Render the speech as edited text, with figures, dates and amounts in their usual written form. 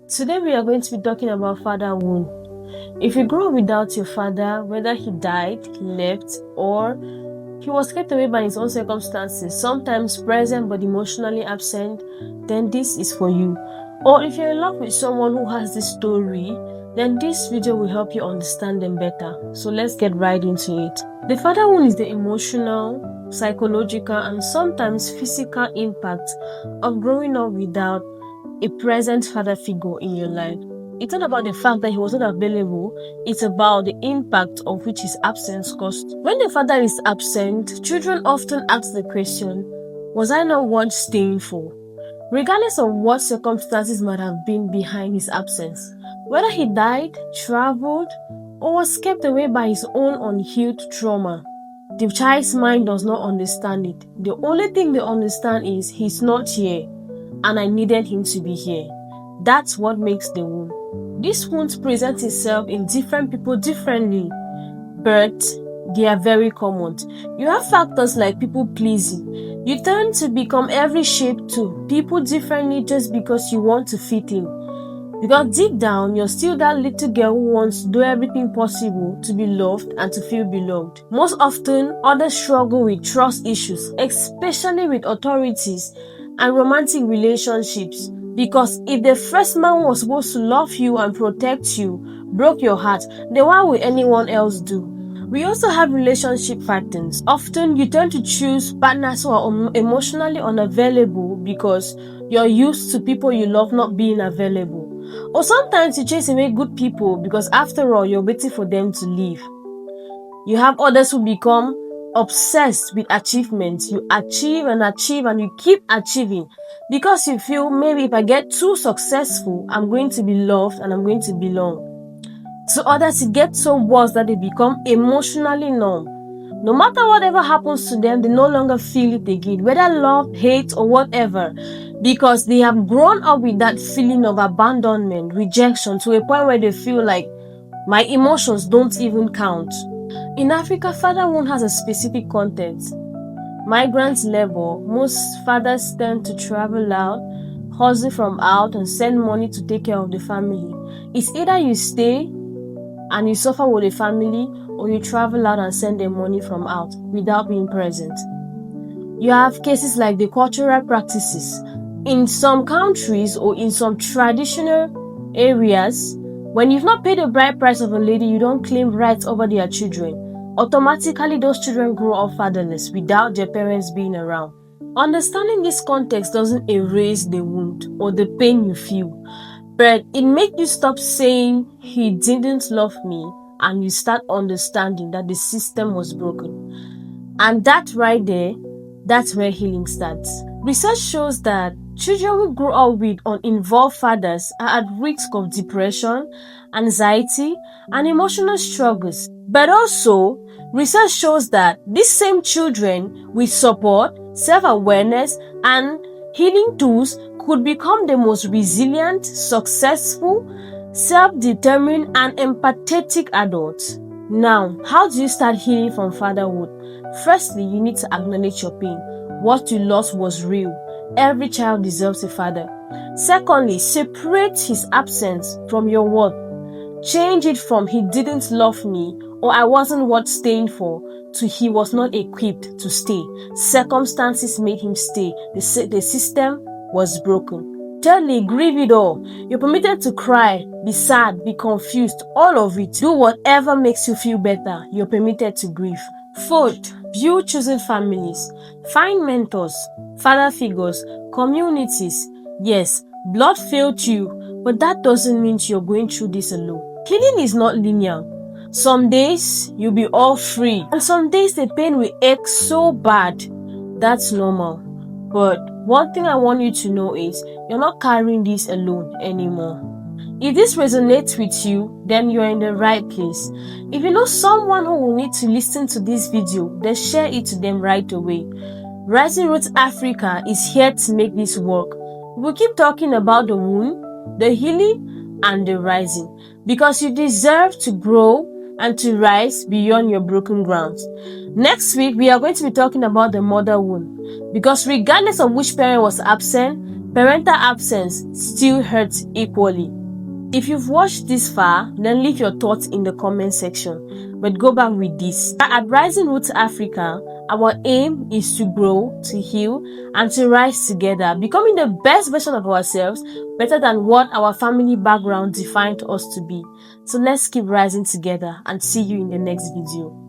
Today we are going to be talking about father wound. If you grow up without your father, whether he died, he left, or he was kept away by his own circumstances, sometimes present but emotionally absent, then this is for you. Or if you're in love with someone who has this story, then this video will help you understand them better. So let's get right into it. The father wound is the emotional, psychological, and sometimes physical impact of growing up without a present father figure in your life. It's not about the fact that he wasn't available, it's about the impact of which his absence caused. When the father is absent, children often ask the question, was I not worth staying for? Regardless of what circumstances might have been behind his absence, whether he died, traveled, or was kept away by his own unhealed trauma, the child's mind does not understand it. The only thing they understand is he's not here and I needed him to be here. That's what makes the wound. This wound presents itself in different people differently, but they are very common. You have factors like people pleasing. You tend to become every shape to people differently just because you want to fit in. Because deep down, you're still that little girl who wants to do everything possible to be loved and to feel beloved. Most often, others struggle with trust issues, especially with authorities and romantic relationships, because if the first man was supposed to love you and protect you broke your heart, then what will anyone else do? We also have relationship patterns. Often you tend to choose partners who are emotionally unavailable because you're used to people you love not being available. Or sometimes you chase away good people because after all you're waiting for them to leave. You have others who become obsessed with achievements. You achieve and you keep achieving because you feel maybe if I get too successful, I'm going to be loved and I'm going to belong. To others, it gets so worse that they become emotionally numb. No matter whatever happens to them, they no longer feel it again, whether love, hate, or whatever, because they have grown up with that feeling of abandonment, rejection, to a point where they feel like my emotions don't even count. In Africa, father wound has a specific context. Migrant labor, most fathers tend to travel out, hustle from out, and send money to take care of the family. It's either you stay and you suffer with the family, or you travel out and send them money from out without being present. You have cases like the cultural practices. In some countries or in some traditional areas, when you've not paid the bride price of a lady, you don't claim rights over their children. Automatically, those children grow up fatherless without their parents being around. Understanding this context doesn't erase the wound or the pain you feel, but it makes you stop saying he didn't love me and you start understanding that the system was broken. And that right there, that's where healing starts. Research shows that children who grow up with uninvolved fathers are at risk of depression, anxiety, and emotional struggles. But also, research shows that these same children with support, self-awareness, and healing tools could become the most resilient, successful, self-determined, and empathetic adults. Now, how do you start healing from fatherhood? Firstly, you need to acknowledge your pain. What you lost was real. Every child deserves a father. Secondly, separate his absence from your worth. Change it from he didn't love me or I wasn't worth staying for to he was not equipped to stay. Circumstances made him stay. The system was broken. Thirdly, grieve it all. You're permitted to cry, be sad, be confused, all of it. Do whatever makes you feel better. You're permitted to grieve. Fourth, view choosing families. Find mentors, father figures, communities. Yes, blood failed you, but that doesn't mean you're going through this alone. Healing is not linear. Some days you'll be all free, and some days the pain will ache so bad. That's normal. But one thing I want you to know is you're not carrying this alone anymore. If this resonates with you, then you're in the right place. If you know someone who will need to listen to this video, then share it to them right away. RisingRoots Africa is here to make this work. We'll keep talking about the wound, the healing, and the rising, because you deserve to grow and to rise beyond your broken grounds. Next week, we are going to be talking about the mother wound, because regardless of which parent was absent, parental absence still hurts equally. If you've watched this far, then leave your thoughts in the comment section. But go back with this. At Rising Roots Africa, our aim is to grow, to heal, and to rise together, becoming the best version of ourselves, better than what our family background defined us to be. So let's keep rising together and see you in the next video.